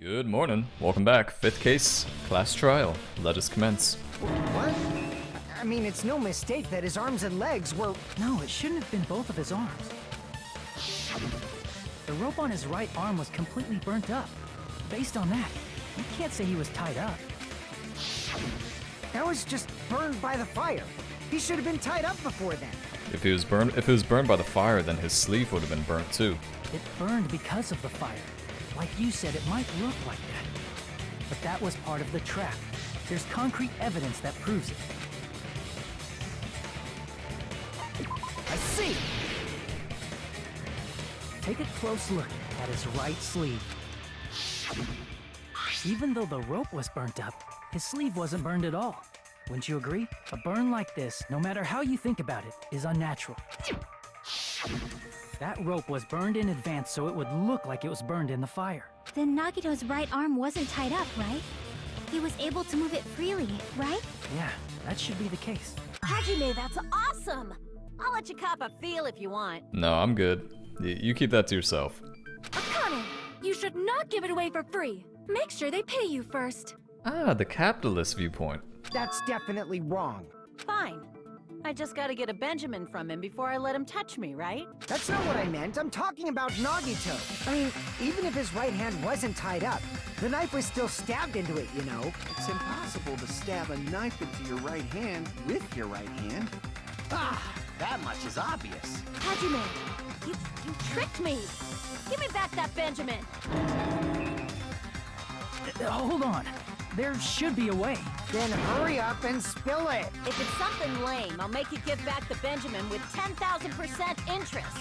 Good morning. Welcome back. Fifth case, class trial. Let us commence. What? I mean, it's no mistake that his arms and legs were... No, it shouldn't have been both of his arms. The rope on his right arm was completely burnt up. Based on that, you can't say he was tied up. That was just burned by the fire. He should have been tied up before then. If it was burned by the fire, then his sleeve would have been burnt too. It burned because of the fire. Like you said, it might look like that. But that was part of the trap. There's concrete evidence that proves it. I see! Take a close look at his right sleeve. Even though the rope was burnt up, his sleeve wasn't burned at all. Wouldn't you agree? A burn like this, no matter how you think about it, is unnatural. That rope was burned in advance so it would look like it was burned in the fire. Then Nagito's right arm wasn't tied up, right? He was able to move it freely, right? Yeah, that should be the case. Hajime, that's awesome! I'll let you cop a feel if you want. No, I'm good. You keep that to yourself. Akane, you should not give it away for free. Make sure they pay you first. Ah, the capitalist viewpoint. That's definitely wrong. Fine. I just gotta get a Benjamin from him before I let him touch me, right? That's not what I meant. I'm talking about Nagito. I mean, even if his right hand wasn't tied up, the knife was still stabbed into it, you know? It's impossible to stab a knife into your right hand with your right hand. Ah, that much is obvious. Hajime, you tricked me! Give me back that Benjamin! Hold on. There should be a way. Then hurry up and spill it. If it's something lame, I'll make you give back the Benjamin with 10,000% interest.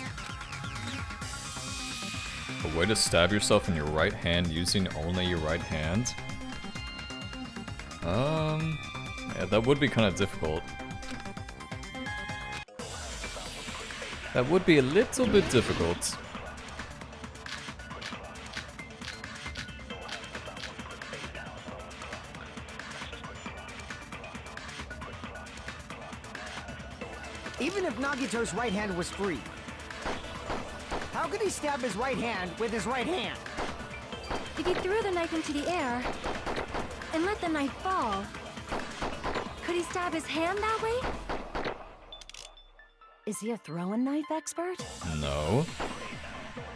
A way to stab yourself in your right hand using only your right hand? Yeah, that would be kind of difficult. That would be a little bit difficult. Even if Nagito's right hand was free, how could he stab his right hand with his right hand? If he threw the knife into the air and let the knife fall, could he stab his hand that way? Is he a throwing knife expert? No.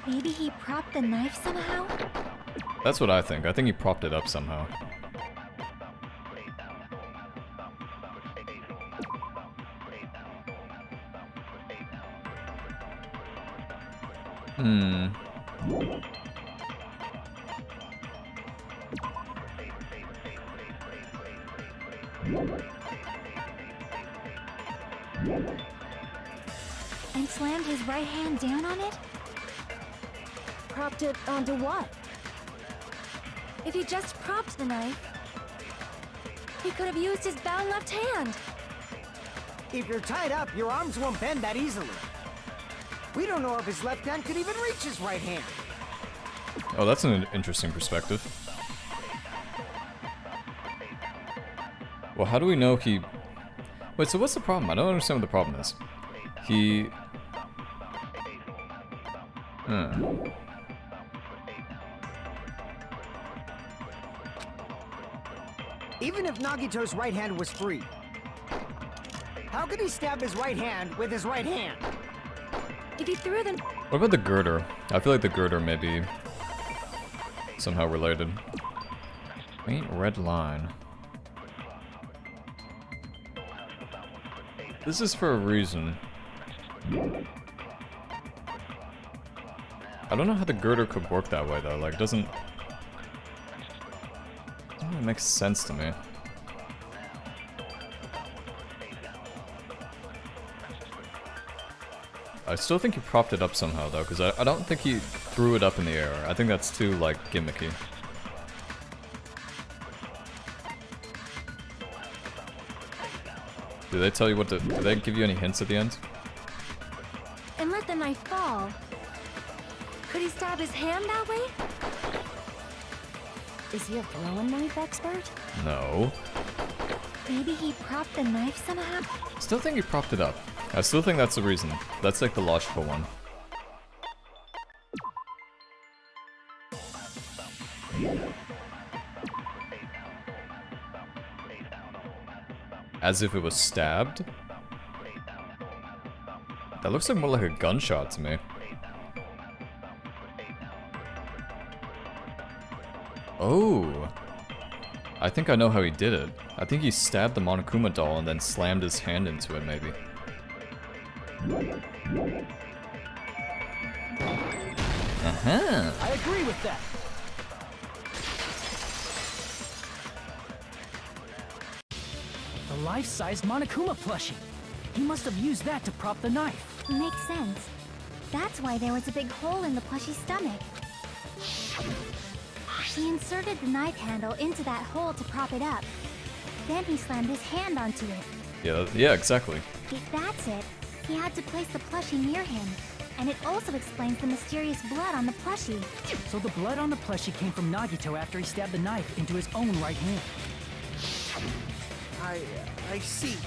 Maybe he propped the knife somehow? That's what I think. I think he propped it up somehow. And slammed his right hand down on it? Propped it onto what? If he just propped the knife, he could have used his bound left hand. If you're tied up, your arms won't bend that easily. We don't know if his left hand could even reach his right hand. Oh, that's an interesting perspective. Well, how do we know he... Wait, so what's the problem? I don't understand what the problem is. He... Even if Nagito's right hand was free, how could he stab his right hand with his right hand? If he threw the... What about the girder? I feel like the girder may be somehow related. Faint red line. This is for a reason. I don't know how the girder could work that way though, like it doesn't really make sense to me. I still think he propped it up somehow though, because I don't think he threw it up in the air. I think that's too, like, gimmicky. Do they tell you what to... Do they give you any hints at the end? and let the knife fall, could he stab his hand that way? Is he a throwing knife expert? No. Maybe he propped the knife somehow? Still think he propped it up. I still think that's the reason. That's like the logical one. As if it was stabbed? That looks like more like a gunshot to me. Oh! I think I know how he did it. I think he stabbed the Monokuma doll and then slammed his hand into it, maybe. I agree with that. The life-size Monokuma plushie. He must have used that to prop the knife. Makes sense. That's why there was a big hole in the plushie's stomach. He inserted the knife handle into that hole to prop it up. Then he slammed his hand onto it. Yeah, exactly. If that's it, he had to place the plushie near him. And it also explains the mysterious blood on the plushie. So the blood on the plushie came from Nagito after he stabbed the knife into his own right hand. I see.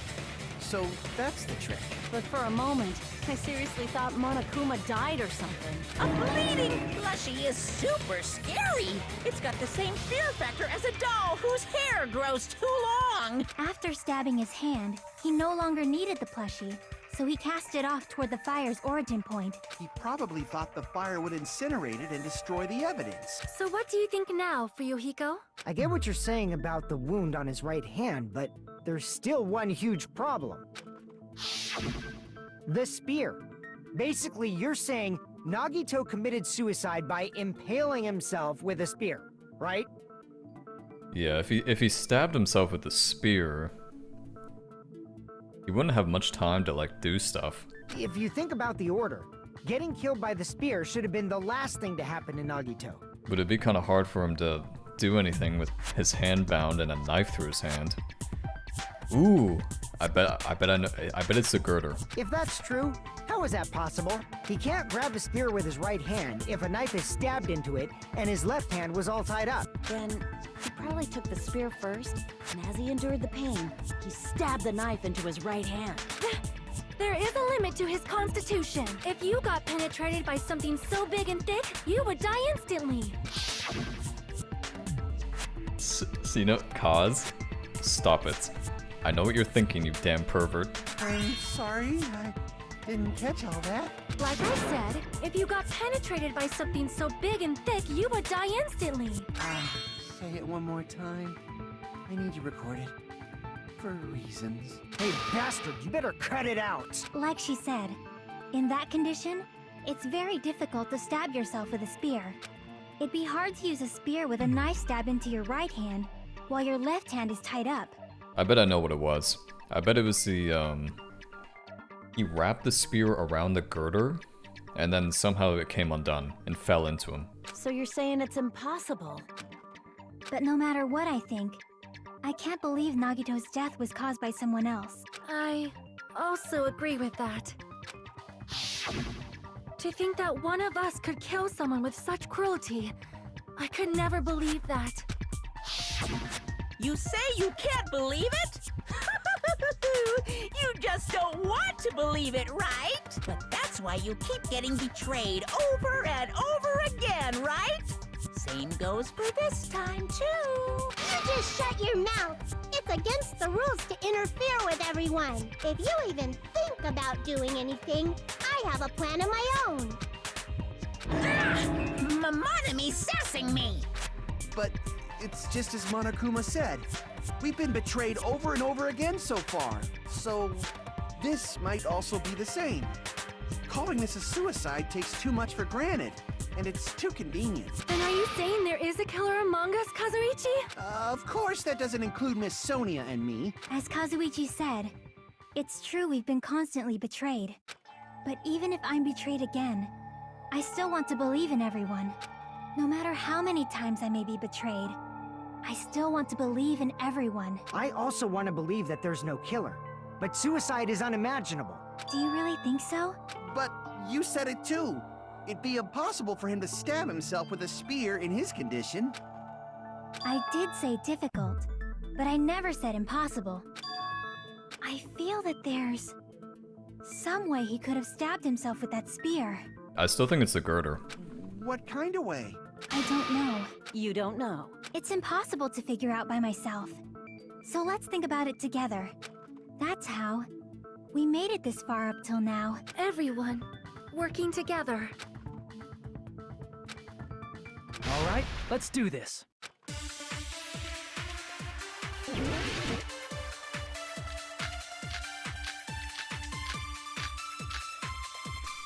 So that's the trick. But for a moment, I seriously thought Monokuma died or something. A bleeding plushie is super scary. It's got the same fear factor as a doll whose hair grows too long. After stabbing his hand, he no longer needed the plushie, so he cast it off toward the fire's origin point. He probably thought the fire would incinerate it and destroy the evidence. So what do you think now, Fuyuhiko? I get what you're saying about the wound on his right hand, but there's still one huge problem. The spear. Basically, you're saying Nagito committed suicide by impaling himself with a spear, right? Yeah, if he stabbed himself with the spear, he wouldn't have much time to, like, do stuff. If you think about the order, getting killed by the spear should have been the last thing to happen to Nagito. Would it be kind of hard for him to do anything with his hand bound and a knife through his hand? Ooh, I bet it's the girder. If that's true, how is that possible? He can't grab a spear with his right hand if a knife is stabbed into it and his left hand was all tied up. Then he probably took the spear first, and as he endured the pain, he stabbed the knife into his right hand. There is a limit to his constitution. If you got penetrated by something so big and thick, you would die instantly. So, you know, Kaz, stop it. I know what you're thinking, you damn pervert. I'm sorry, I didn't catch all that. Like I said, if you got penetrated by something so big and thick, you would die instantly. Say it one more time. I need you recorded. For reasons. Hey, bastard, you better cut it out! Like she said, in that condition, it's very difficult to stab yourself with a spear. It'd be hard to use a spear with a knife stab into your right hand, while your left hand is tied up. I bet I know what it was. I bet it was the, he wrapped the spear around the girder, and then somehow it came undone and fell into him. So you're saying it's impossible? But no matter what I think, I can't believe Nagito's death was caused by someone else. I also agree with that. To think that one of us could kill someone with such cruelty, I could never believe that. You say you can't believe it? You just don't want to believe it, right? But that's why you keep getting betrayed over and over again, right? Same goes for this time, too. You just shut your mouth. It's against the rules to interfere with everyone. If you even think about doing anything, I have a plan of my own. Monome's sassing me. But it's just as Monokuma said. We've been betrayed over and over again so far. So this might also be the same. Calling this a suicide takes too much for granted, and it's too convenient. Then are you saying there is a killer among us, Kazuichi? Of course that doesn't include Miss Sonia and me. As Kazuichi said, it's true we've been constantly betrayed. But even if I'm betrayed again, I still want to believe in everyone. No matter how many times I may be betrayed, I still want to believe in everyone. I also want to believe that there's no killer, but suicide is unimaginable. Do you really think so? But you said it too. It'd be impossible for him to stab himself with a spear in his condition. I did say difficult, but I never said impossible. I feel that there's some way he could have stabbed himself with that spear. I still think it's the girder. What kind of way? I don't know. You don't know. It's impossible to figure out by myself. So let's think about it together. That's how we made it this far up till now. Everyone working together. All right, let's do this.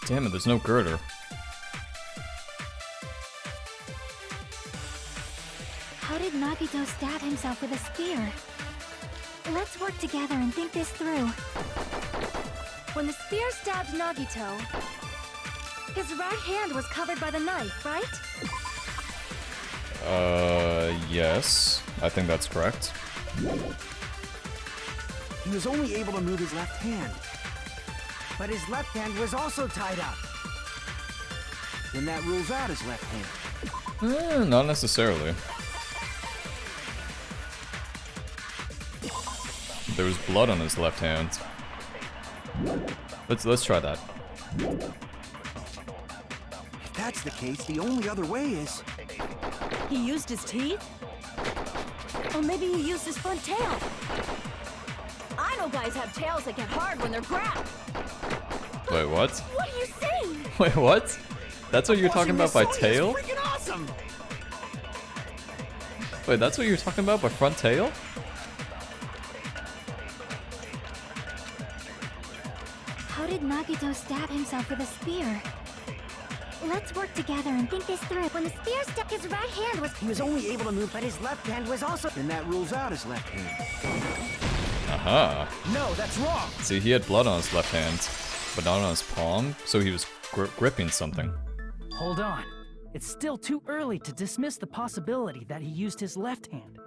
Damn it, there's no girder. How did Nagito stab himself with a spear? Let's work together and think this through. When the spear stabbed Nagito, his right hand was covered by the knife, right? Yes. I think that's correct. He was only able to move his left hand. But his left hand was also tied up. Then that rules out his left hand. Not necessarily. There was blood on his left hand. Let's try that. If that's the case, the only other way is... He used his teeth? Or maybe he used his front tail. I know guys have tails that get hard when they're grabbed. Wait, what? What are you saying? Wait, what? That's what you're talking about by tail? Freaking awesome! Wait, that's what you're talking about by front tail? How did Nagito stab himself with a spear? Let's work together and think this through. When the spear stabbed his right hand was... He was only able to move, but his left hand was also... Then that rules out his left hand. Aha. No, that's wrong. See, he had blood on his left hand, but not on his palm, so he was gripping something. Hold on. It's still too early to dismiss the possibility that he used his left hand.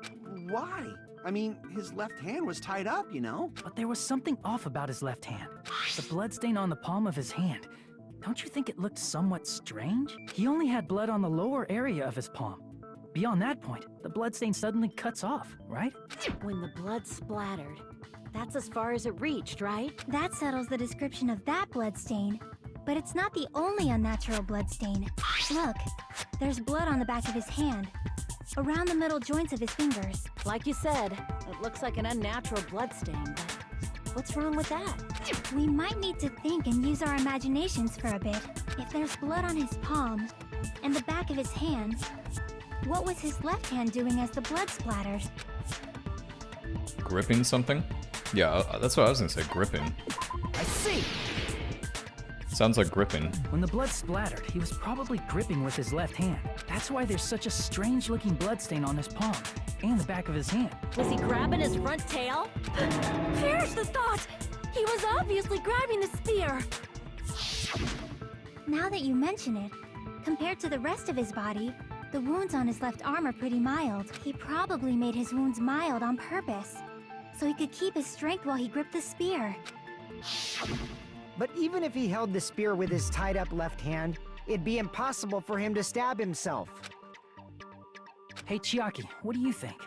Why? I mean, his left hand was tied up, you know? But there was something off about his left hand. The bloodstain on the palm of his hand. Don't you think it looked somewhat strange? He only had blood on the lower area of his palm. Beyond that point, the bloodstain suddenly cuts off, right? When the blood splattered, that's as far as it reached, right? That settles the description of that bloodstain. But it's not the only unnatural bloodstain. Look, there's blood on the back of his hand, around the middle joints of his fingers. Like you said, it looks like an unnatural bloodstain, but what's wrong with that? We might need to think and use our imaginations for a bit. If there's blood on his palm and the back of his hand, what was his left hand doing as the blood splattered? Gripping something? Yeah, that's what I was gonna say, gripping. I see! Sounds like gripping. When the blood splattered, he was probably gripping with his left hand. That's why there's such a strange-looking bloodstain on his palm and the back of his hand. Was he grabbing his front tail? Perish the thought! He was obviously grabbing the spear. Now that you mention it, compared to the rest of his body, the wounds on his left arm are pretty mild. He probably made his wounds mild on purpose, so he could keep his strength while he gripped the spear. But even if he held the spear with his tied-up left hand, it'd be impossible for him to stab himself. Hey, Chiaki, what do you think?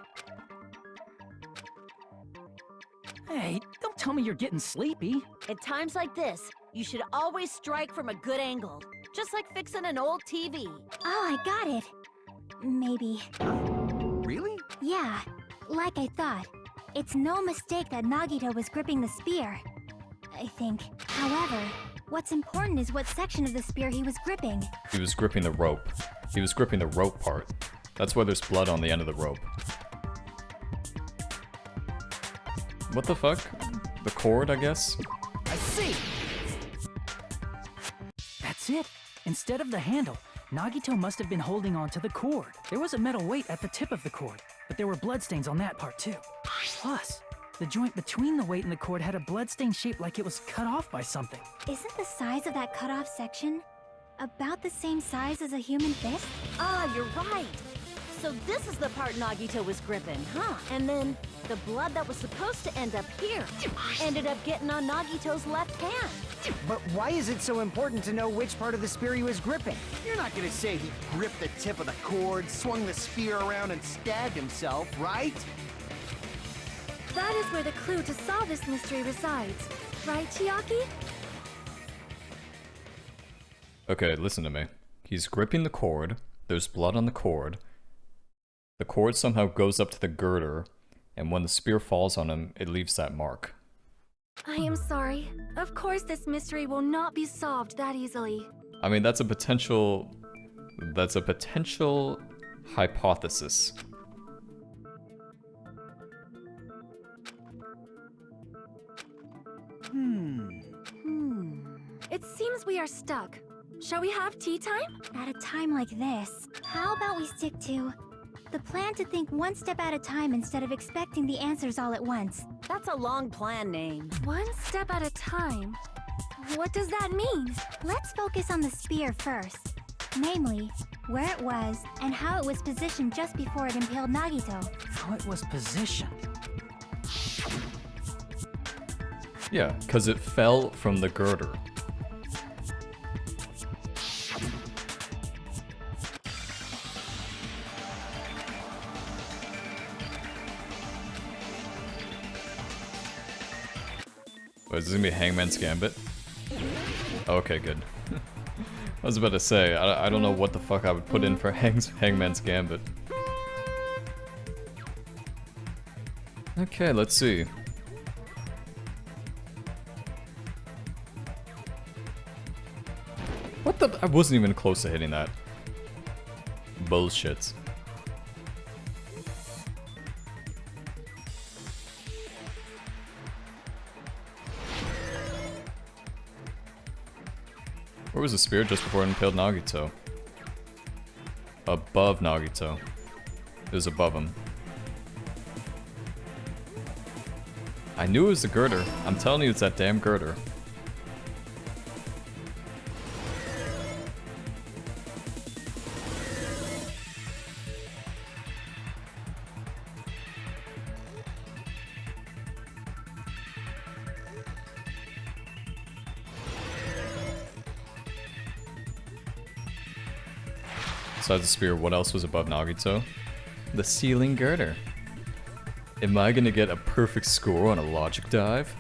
Hey, don't tell me you're getting sleepy. At times like this, you should always strike from a good angle. Just like fixing an old TV. Oh, I got it. Maybe. Really? Yeah, like I thought. It's no mistake that Nagito was gripping the spear, I think. However, what's important is what section of the spear he was gripping. He was gripping the rope. He was gripping the rope part. That's why there's blood on the end of the rope. What the fuck? The cord, I guess? I see! That's it. Instead of the handle, Nagito must have been holding on to the cord. There was a metal weight at the tip of the cord, but there were bloodstains on that part too. Plus, the joint between the weight and the cord had a bloodstain shaped like it was cut off by something. Isn't the size of that cut-off section about the same size as a human fist? Ah, you're right. So this is the part Nagito was gripping, huh? And then the blood that was supposed to end up here ended up getting on Nagito's left hand. But why is it so important to know which part of the spear he was gripping? You're not gonna say he gripped the tip of the cord, swung the spear around, and stabbed himself, right? That is where the clue to solve this mystery resides. Right, Chiaki? Okay, listen to me. He's gripping the cord, there's blood on the cord. The cord somehow goes up to the girder, and when the spear falls on him, it leaves that mark. I am sorry. Of course this mystery will not be solved that easily. I mean, that's a potential hypothesis. It seems we are stuck. Shall we have tea time? At a time like this, how about we stick to the plan to think one step at a time instead of expecting the answers all at once? That's a long plan name. One step at a time? What does that mean? Let's focus on the spear first. Namely, where it was and how it was positioned just before it impaled Nagito. How it was positioned. Yeah, because it fell from the girder. Wait, is this gonna be Hangman's Gambit? Okay, good. I was about to say, I don't know what the fuck I would put in for Hangman's Gambit. Okay, let's see. What the? I wasn't even close to hitting that. Bullshit. Where was the spear just before it impaled Nagito? Above Nagito. It was above him. I knew it was the girder. I'm telling you, it's that damn girder. Besides the spear, what else was above Nagito? The ceiling girder. Am I gonna get a perfect score on a logic dive?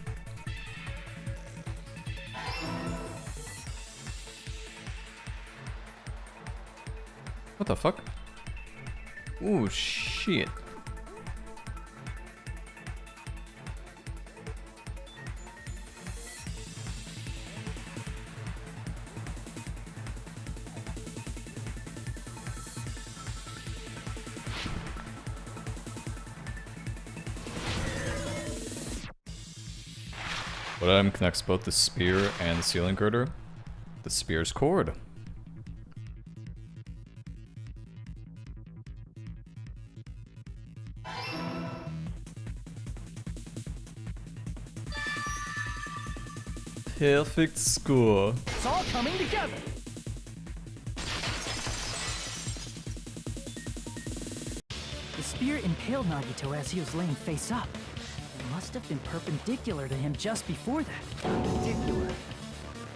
What the fuck? Ooh, shit. What item connects both the spear and the ceiling girder? The spear's cord. Perfect score. It's all coming together. The spear impaled Nagito as he was laying face up. It must have been perpendicular to him just before that. Perpendicular?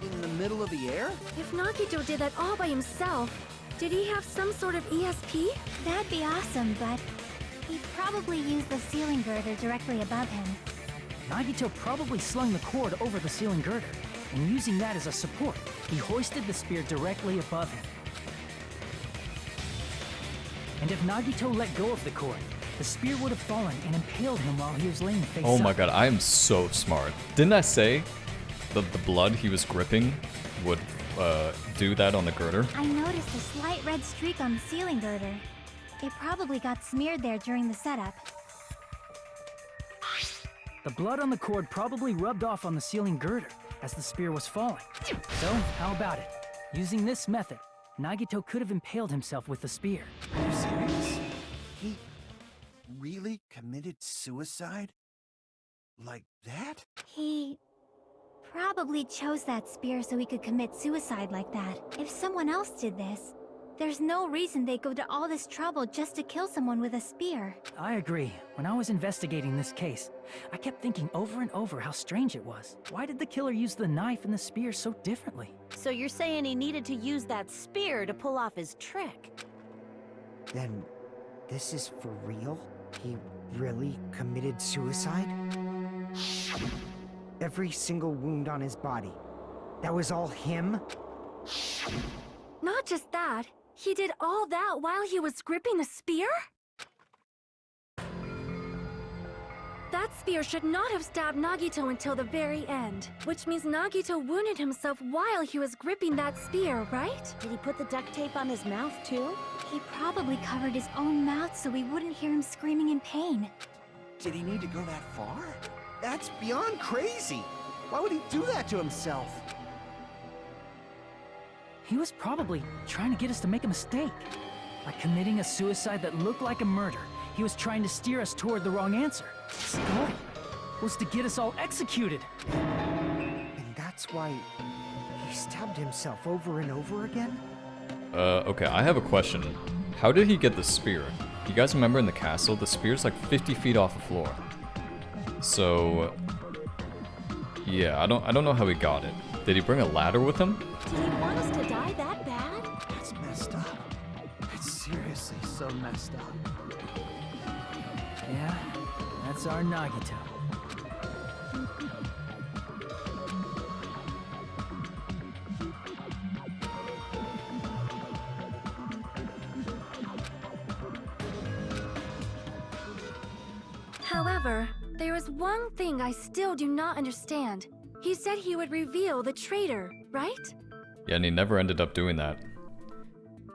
In the middle of the air? If Nagito did that all by himself, did he have some sort of ESP? That'd be awesome, but he probably used the ceiling girder directly above him. Nagito probably slung the cord over the ceiling girder, and using that as a support, he hoisted the spear directly above him. And if Nagito let go of the cord, the spear would have fallen and impaled him while he was laying face up. Oh my god, I am so smart. Didn't I say that the blood he was gripping would do that on the girder? I noticed a slight red streak on the ceiling girder. It probably got smeared there during the setup. The blood on the cord probably rubbed off on the ceiling girder as the spear was falling. So, how about it? Using this method, Nagito could have impaled himself with the spear. Are you serious? He really committed suicide? Like that? He probably chose that spear so he could commit suicide like that. If someone else did this, there's no reason they'd go to all this trouble just to kill someone with a spear. I agree. When I was investigating this case, I kept thinking over and over how strange it was. Why did the killer use the knife and the spear so differently? So you're saying he needed to use that spear to pull off his trick? Then, this is for real? He really committed suicide? Every single wound on his body, that was all him? Not just that, He did all that while he was gripping the spear? That spear should not have stabbed Nagito until the very end, which means Nagito wounded himself while he was gripping that spear, right? Did he put the duct tape on his mouth too? He probably covered his own mouth so we wouldn't hear him screaming in pain. Did he need to go that far? That's beyond crazy. Why would he do that to himself? He was probably trying to get us to make a mistake. By committing a suicide that looked like a murder, he was trying to steer us toward the wrong answer. His goal was to get us all executed. And that's why he stabbed himself over and over again? Okay, I have a question. How did he get the spear? You guys remember in the castle, the spear's like 50 feet off the floor. So, yeah, I don't know how he got it. Did he bring a ladder with him? Did he want us to die that bad? That's messed up. That's seriously so messed up. Yeah, that's our Nagito. However, there is one thing I still do not understand. He said he would reveal the traitor, right? Yeah, and he never ended up doing that.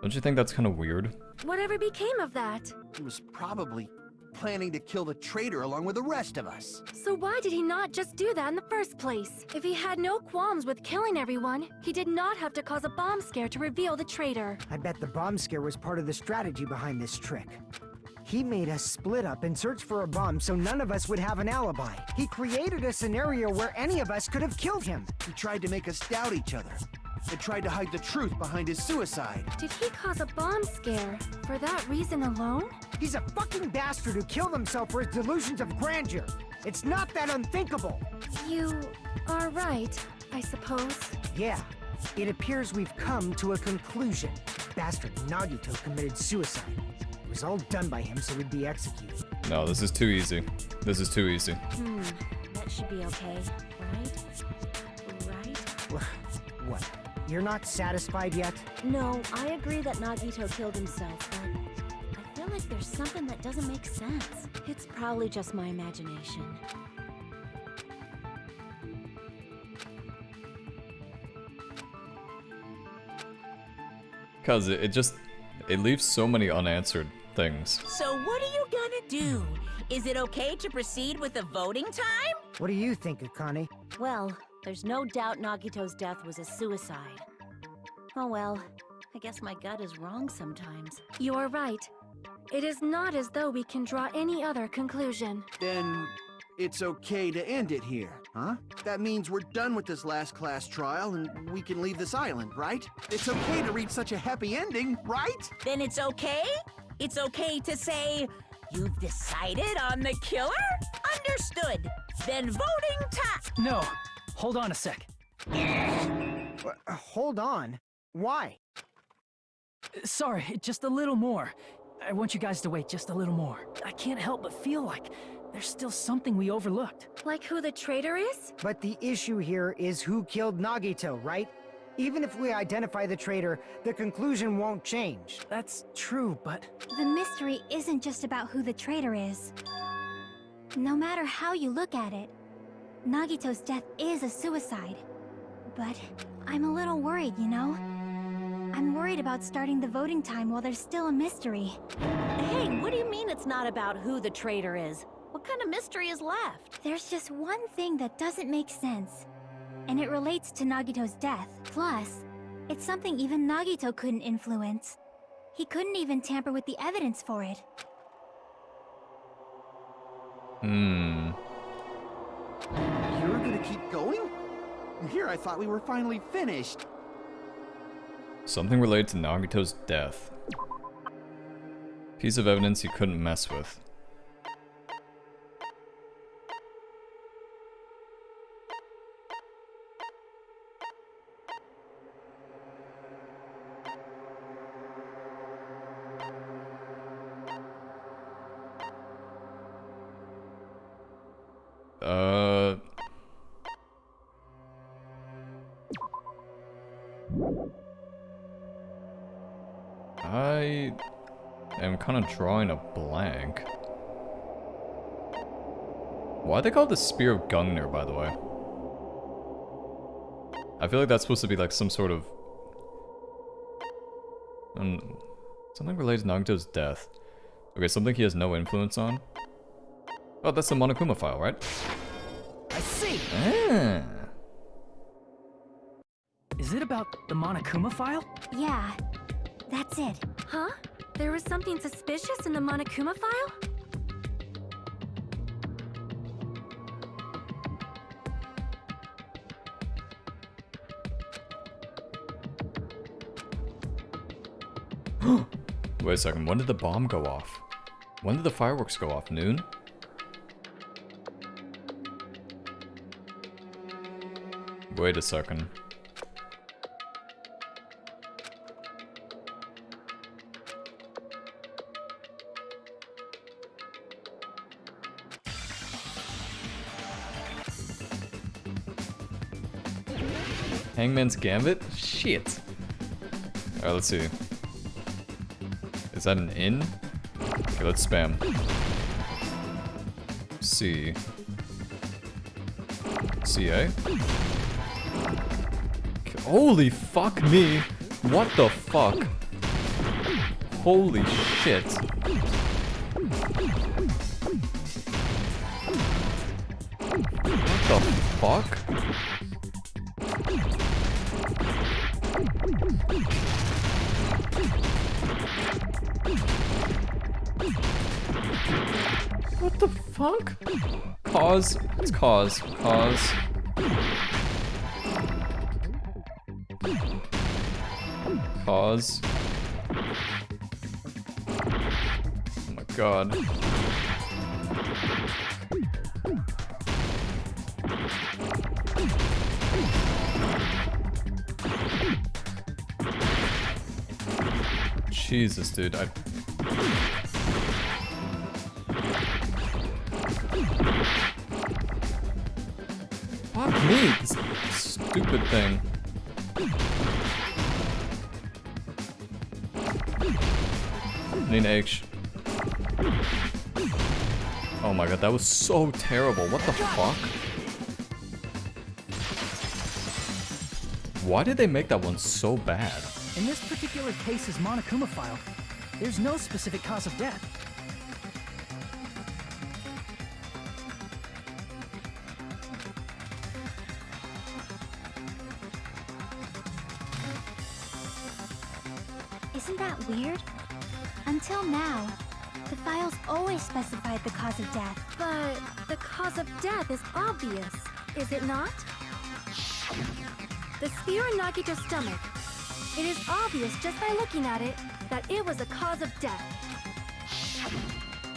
Don't you think that's kind of weird? Whatever became of that? He was probably planning to kill the traitor along with the rest of us. So why did he not just do that in the first place? If he had no qualms with killing everyone, he did not have to cause a bomb scare to reveal the traitor. I bet the bomb scare was part of the strategy behind this trick. He made us split up and search for a bomb so none of us would have an alibi. He created a scenario where any of us could have killed him. He tried to make us doubt each other. And tried to hide the truth behind his suicide. Did he cause a bomb scare for that reason alone? He's a fucking bastard who killed himself for his delusions of grandeur. It's not that unthinkable. You are right, I suppose. Yeah, it appears we've come to a conclusion. Bastard Nagito committed suicide. It was all done by him so he'd be executed. No, this is too easy. This is too easy. That should be okay, right? Right? What? You're not satisfied yet? No, I agree that Nagito killed himself, but I feel like there's something that doesn't make sense. It's probably just my imagination. Cause it leaves so many unanswered things. So what are you gonna do? Is it okay to proceed with the voting time? What do you think, Akane? Well, there's no doubt Nagito's death was a suicide. Oh well, I guess my gut is wrong sometimes. You are right. It is not as though we can draw any other conclusion. Then it's okay to end it here, huh? That means we're done with this last class trial and we can leave this island, right? It's okay to reach such a happy ending, right? Then it's okay? It's okay to say, you've decided on the killer? Understood. Then voting time. No, hold on a sec. Hold on. Why? Sorry, just a little more. I want you guys to wait just a little more. I can't help but feel like there's still something we overlooked. Like who the traitor is? But the issue here is who killed Nagito, right? Even if we identify the traitor, the conclusion won't change. That's true, but... The mystery isn't just about who the traitor is. No matter how you look at it, Nagito's death is a suicide. But I'm a little worried, you know? I'm worried about starting the voting time while there's still a mystery. Hey, what do you mean it's not about who the traitor is? What kind of mystery is left? There's just one thing that doesn't make sense. And it relates to Nagito's death. Plus, it's something even Nagito couldn't influence. He couldn't even tamper with the evidence for it. You're gonna keep going? Here, I thought we were finally finished. Something related to Nagito's death. Piece of evidence he couldn't mess with. I am kind of drawing a blank. Why they call it the Spear of Gungnir, by the way? I feel like that's supposed to be like some sort of... something related to Nagito's death. Okay, something he has no influence on. Oh, that's the Monokuma file, right? I see! Ah. Is it about the Monokuma file? Yeah, that's it. Huh? There was something suspicious in the Monokuma file? Wait a second, when did the bomb go off? When did the fireworks go off? Noon? Wait a second. Hangman's Gambit? Shit. Alright, let's see. Is that an inn? Okay, let's spam. C. CA? Holy fuck me! What the fuck? Holy shit. What the fuck? What the fuck? Cause. It's cause. Cause. Cause. Oh my god. Jesus, dude. Fuck me, this stupid thing. Need H. Oh my god, that was so terrible. What the fuck? Why did they make that one so bad? In this particular case's Monokuma file, there's no specific cause of death. Isn't that weird? Until now, the files always specified the cause of death. But the cause of death is obvious, is it not? The spear in Nagito's stomach. It is obvious just by looking at it that it was a cause of death.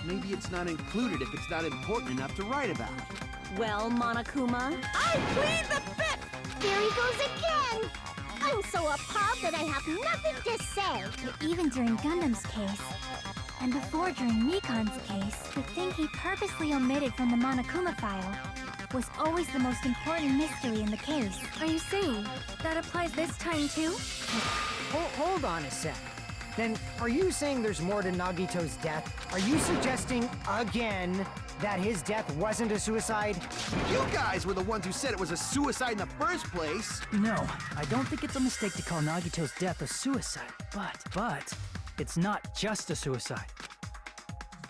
Maybe it's not included if it's not important enough to write about. Well, Monokuma, I plead the fifth! There he goes again! I'm so appalled that I have nothing to say. But even during Gundam's case, and before during Mikan's case, the thing he purposely omitted from the Monokuma file was always the most important mystery in the case. Are you saying that applies this time too? Hold on a sec. Then, are you saying there's more to Nagito's death? Are you suggesting, again, that his death wasn't a suicide? You guys were the ones who said it was a suicide in the first place. No, I don't think it's a mistake to call Nagito's death a suicide. But, it's not just a suicide.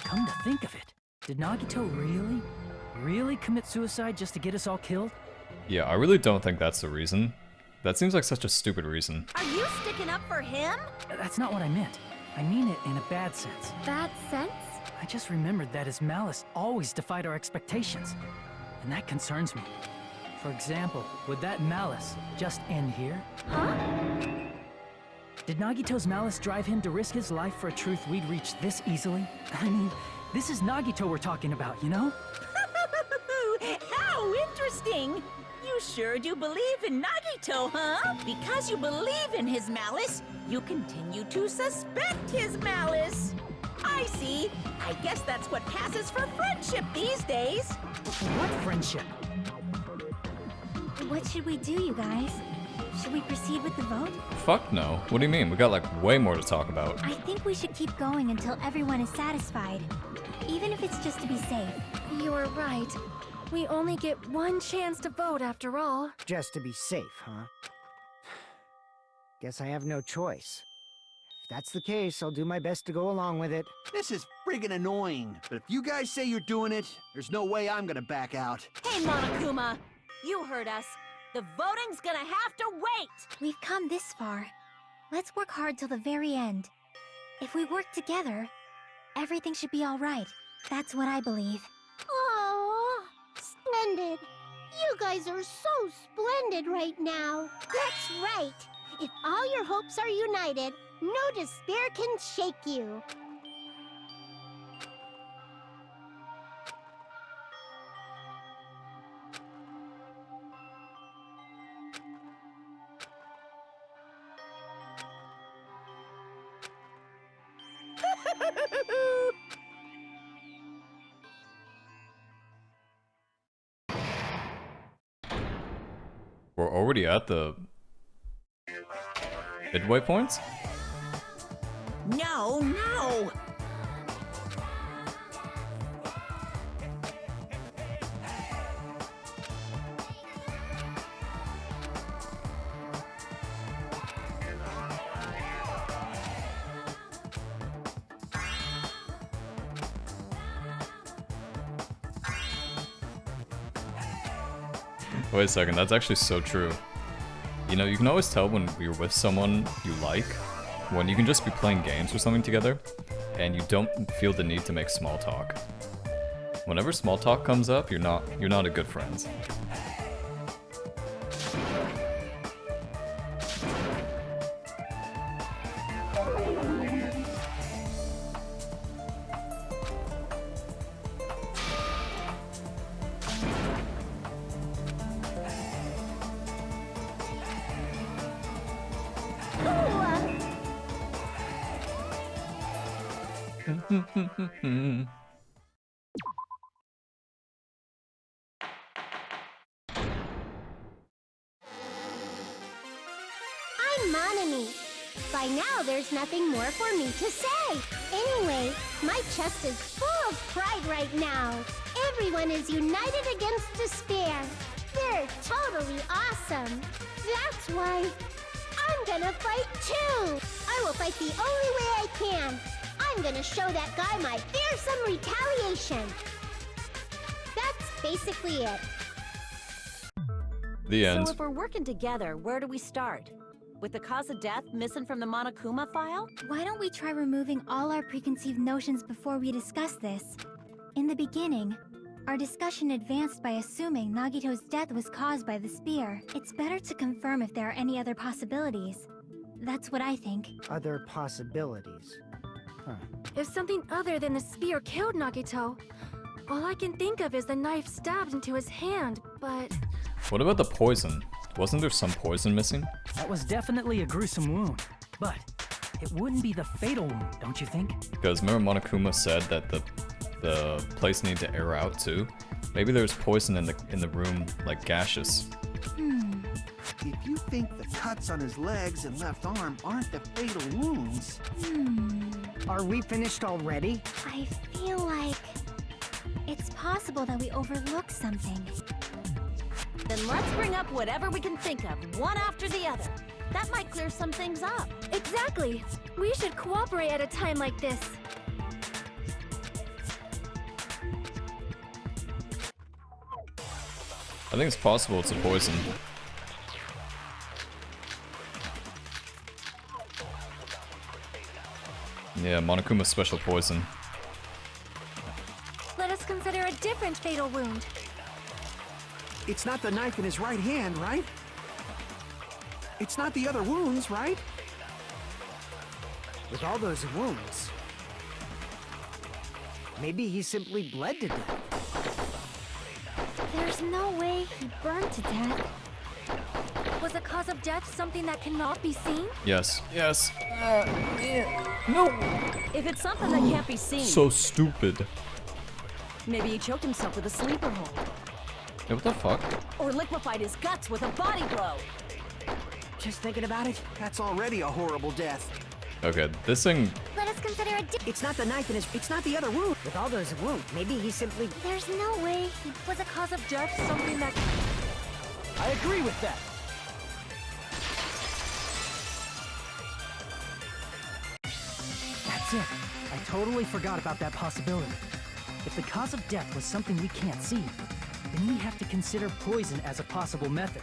Come to think of it, did Nagito really commit suicide just to get us all killed? Yeah, I really don't think that's the reason. That seems like such a stupid reason. Are you sticking up for him? That's not what I meant. I mean it in a bad sense. Bad sense? I just remembered that his malice always defied our expectations, and that concerns me. For example, would that malice just end here? Huh? Did Nagito's malice drive him to risk his life for a truth we'd reach this easily? I mean, this is Nagito we're talking about, you know? How interesting! You sure do believe in Nagito, huh? Because you believe in his malice, you continue to suspect his malice. I see. I guess that's what passes for friendship these days. What friendship? What should we do, you guys? Should we proceed with the vote? Fuck no. What do you mean? We got like way more to talk about. I think we should keep going until everyone is satisfied. Even if it's just to be safe. You are right. We only get one chance to vote after all. Just to be safe, huh? Guess I have no choice. If that's the case, I'll do my best to go along with it. This is friggin' annoying, but if you guys say you're doing it, there's no way I'm gonna back out. Hey, Monokuma! You heard us. The voting's gonna have to wait! We've come this far. Let's work hard till the very end. If we work together, everything should be alright. That's what I believe. Oh, splendid. You guys are so splendid right now. That's right. If all your hopes are united, no despair can shake you. We're already at the midway points? No, no! Wait a second, that's actually so true. You know, you can always tell when you're with someone you like, when you can just be playing games or something together, and you don't feel the need to make small talk. Whenever small talk comes up, you're not a good friend. I'm Monami. By now, there's nothing more for me to say. Anyway, my chest is full of pride right now. Everyone is united against despair. They're totally awesome. That's why I'm gonna fight too. I will fight the only way I can. I'm gonna show that guy my fearsome retaliation. That's basically it. The end. So if we're working together, where do we start? With the cause of death missing from the Monokuma file? Why don't we try removing all our preconceived notions before we discuss this? In the beginning, our discussion advanced by assuming Nagito's death was caused by the spear. It's better to confirm if there are any other possibilities. That's what I think. Other possibilities. Huh. If something other than the spear killed Nagito, all I can think of is the knife stabbed into his hand, but... What about the poison? Wasn't there some poison missing? That was definitely a gruesome wound, but it wouldn't be the fatal wound, don't you think? Because remember Monokuma said that the place needed to air out too? Maybe there's poison in the room, like gaseous. If you think the cuts on his legs and left arm aren't the fatal wounds... Are we finished already? I feel like it's possible that we overlooked something. Then let's bring up whatever we can think of, one after the other. That might clear some things up. Exactly! We should cooperate at a time like this. I think it's possible it's a poison. Yeah, Monokuma's special poison. Let us consider a different fatal wound. It's not the knife in his right hand, right? It's not the other wounds, right? With all those wounds, maybe he simply bled to death. There's no way he burned to death. Was the cause of death something that cannot be seen? Yes. Yes. No. If it's something that can't be seen, So stupid. maybe he choked himself with a sleeper hold. Yeah, what the fuck? Or liquefied his guts with a body blow. Just thinking about it, That's already a horrible death. Okay, this thing... Let us consider a it's not the knife in his, it's not the other wound. With all those wounds, maybe he simply... There's no way he... Was a cause of death something that... I agree with that. That's it. I totally forgot about that possibility. If the cause of death was something we can't see, then we have to consider poison as a possible method.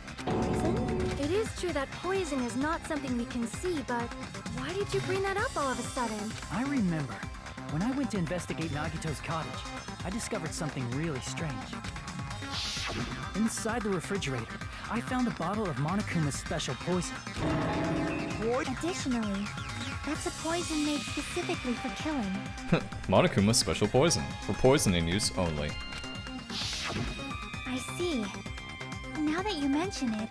It is true that poison is not something we can see, but why did you bring that up all of a sudden? I remember, when I went to investigate Nagito's cottage, I discovered something really strange. Inside the refrigerator, I found a bottle of Monokuma's special poison. Additionally, that's a poison made specifically for killing. Monokuma's special poison. For poisoning use only. I see. Now that you mention it,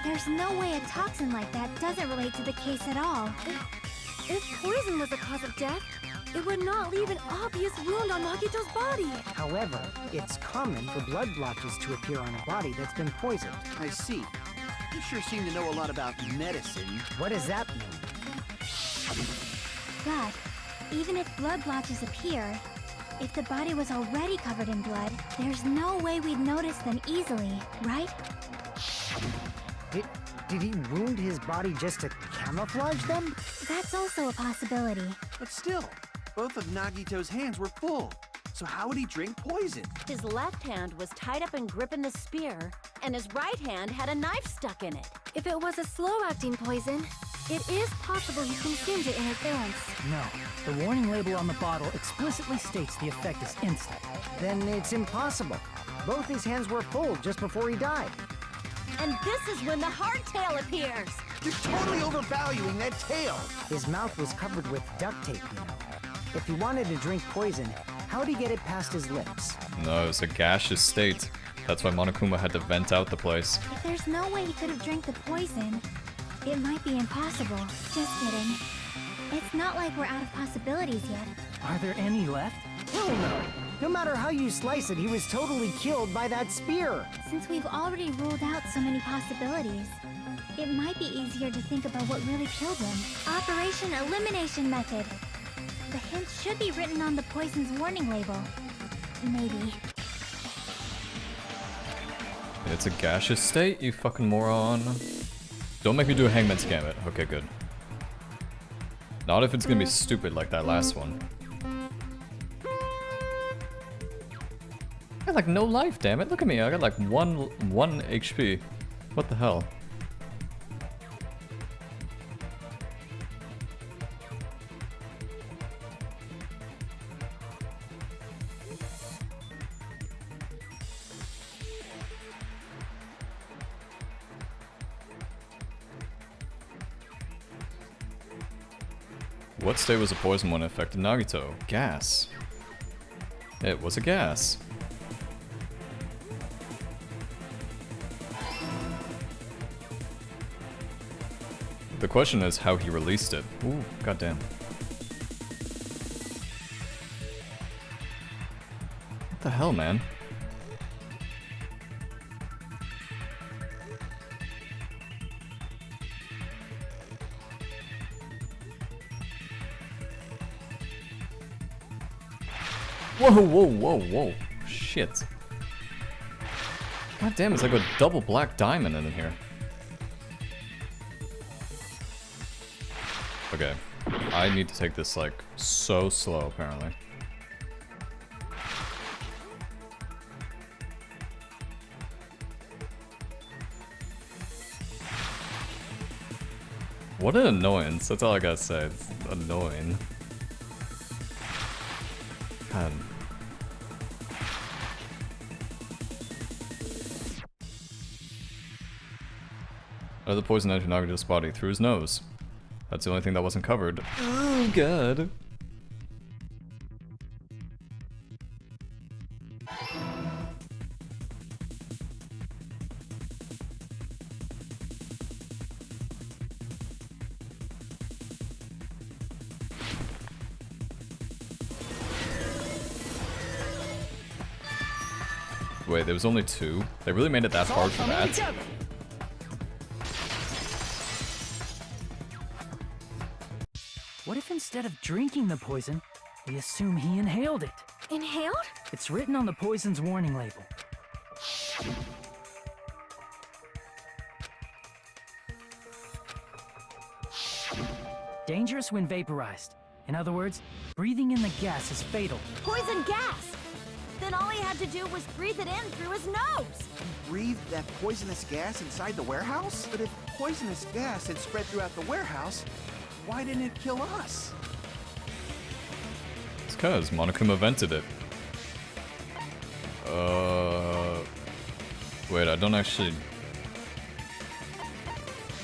there's no way a toxin like that doesn't relate to the case at all. If poison was the cause of death, it would not leave an obvious wound on Nagito's body. However, it's common for blood blotches to appear on a body that's been poisoned. I see. You sure seem to know a lot about medicine. What does that mean? But even if blood blotches appear, if the body was already covered in blood, there's no way we'd notice them easily, right? Did he wound his body just to camouflage them? That's also a possibility. But still, both of Nagito's hands were full. So how would he drink poison? His left hand was tied up and gripping the spear, and his right hand had a knife stuck in it. If it was a slow-acting poison, it is possible he consumed it in advance. No, the warning label on the bottle explicitly states the effect is instant. Then it's impossible. Both his hands were full just before he died. And this is when the hardtail appears. You're totally overvaluing that tail. His mouth was covered with duct tape, you know. If he wanted to drink poison, how'd he get it past his lips? No, it's a gaseous state. That's why Monokuma had to vent out the place. If there's no way he could have drank the poison, it might be impossible. Just kidding. It's not like we're out of possibilities yet. Are there any left? Hell no! No matter how you slice it, he was totally killed by that spear. Since we've already ruled out so many possibilities, it might be easier to think about what really killed him. Operation Elimination Method. The hint should be written on the poison's warning label. Maybe. It's a gaseous state, you fucking moron. Don't make me do a Hangman's Gambit. Okay, good. Not if it's gonna be stupid like that last one. I got like no life, damn it. Look at me, I got like one HP. What the hell? What state was a poison when it affected Nagito? Gas. It was a gas. The question is how he released it. Ooh, goddamn. What the hell, man? Whoa, whoa, whoa, whoa. Shit. God damn, it's like a double black diamond in here. Okay. I need to take this, like, so slow, apparently. What an annoyance. That's all I gotta say. It's annoying. God. The poison entered Nagito's body through his nose. That's the only thing that wasn't covered. Oh god. Wait, there was only two? They really made it that hard for that? instead of drinking the poison, we assume he inhaled it. Inhaled? It's written on the poison's warning label. Dangerous when vaporized. In other words, breathing in the gas is fatal. Poison gas! Then all he had to do was breathe it in through his nose! Breathed that poisonous gas inside the warehouse? But if poisonous gas had spread throughout the warehouse, why didn't it kill us? It's cause Monokuma vented it. Wait, I don't actually...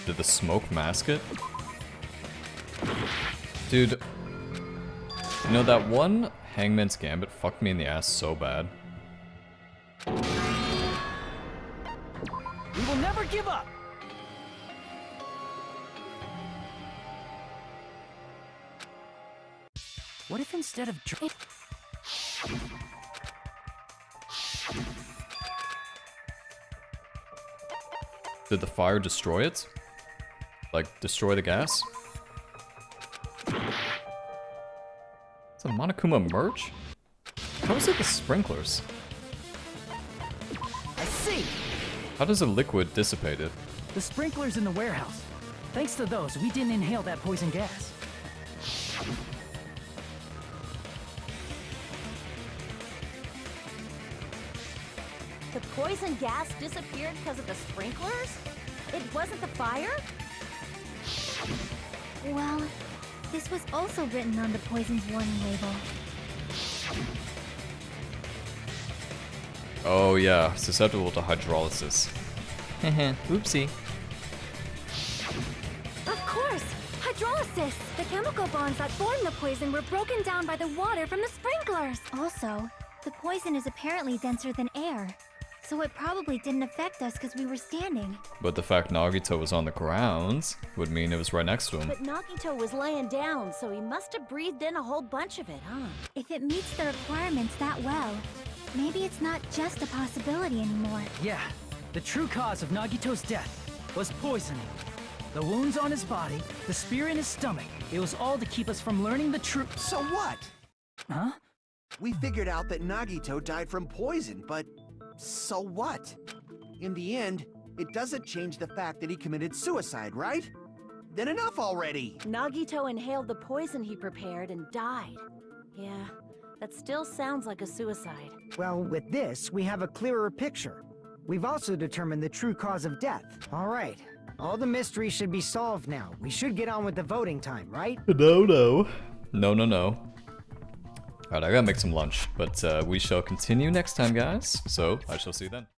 Did the smoke mask it? Dude, you know that one Hangman's Gambit fucked me in the ass so bad. We will never give up! What if instead of Did the fire destroy it? Like, destroy the gas? It's a Monokuma merch? How is it the sprinklers? I see! How does a liquid dissipate it? The sprinklers in the warehouse. Thanks to those, we didn't inhale that poison gas. The poison gas disappeared because of the sprinklers? It wasn't the fire? Well, this was also written on the poison's warning label. Oh yeah, susceptible to hydrolysis. Oopsie. Of course! Hydrolysis! The chemical bonds that form the poison were broken down by the water from the sprinklers! Also, the poison is apparently denser than air, so it probably didn't affect us because we were standing. But the fact Nagito was on the ground would mean it was right next to him. But Nagito was laying down, so he must have breathed in a whole bunch of it, huh? If it meets the requirements that well, maybe it's not just a possibility anymore. Yeah, the true cause of Nagito's death was poisoning. The wounds on his body, the spear in his stomach, it was all to keep us from learning the truth. So what? Huh? We figured out that Nagito died from poison, but so what? In the end, it doesn't change the fact that he committed suicide, right? Then enough already! Nagito inhaled the poison he prepared and died. Yeah, that still sounds like a suicide. Well, with this, we have a clearer picture. We've also determined the true cause of death. All right. All the mysteries should be solved now. We should get on with the voting time, right? No. Alright, I gotta make some lunch, but we shall continue next time, guys. So, I shall see you then.